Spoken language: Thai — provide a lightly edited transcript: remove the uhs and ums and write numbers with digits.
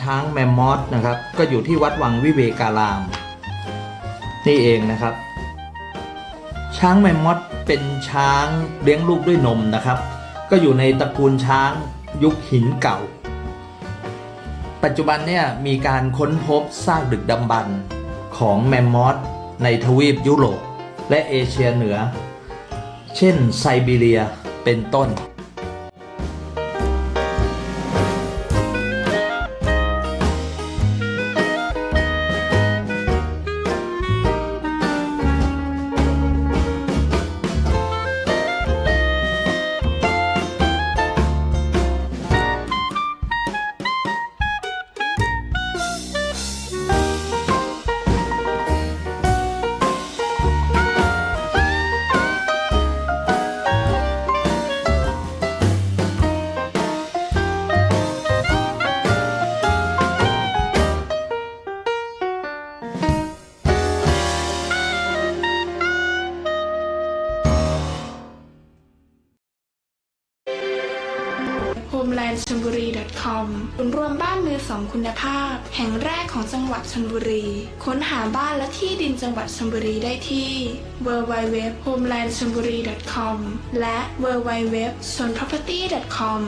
ช้างแมมมอธนะครับก็อยู่ที่วัดวังวิเวการามนี่เองนะครับช้างแมมมอธเป็นช้างเลี้ยงลูกด้วยนมนะครับก็อยู่ในตระกูลช้างยุคหินเก่าปัจจุบันเนี่ยมีการค้นพบซากดึกดำบรรพ์ของแมมมอธในทวีปยุโรปและเอเชียเหนือเช่นไซบีเรียเป็นต้นhomeland chonburi com ศูนย์รวมบ้านมือสองคุณภาพแห่งแรกของจังหวัดชลบุรีค้นหาบ้านและที่ดินจังหวัดชลบุรีได้ที่ www.homelandchonburi com และ www.chonproperty.com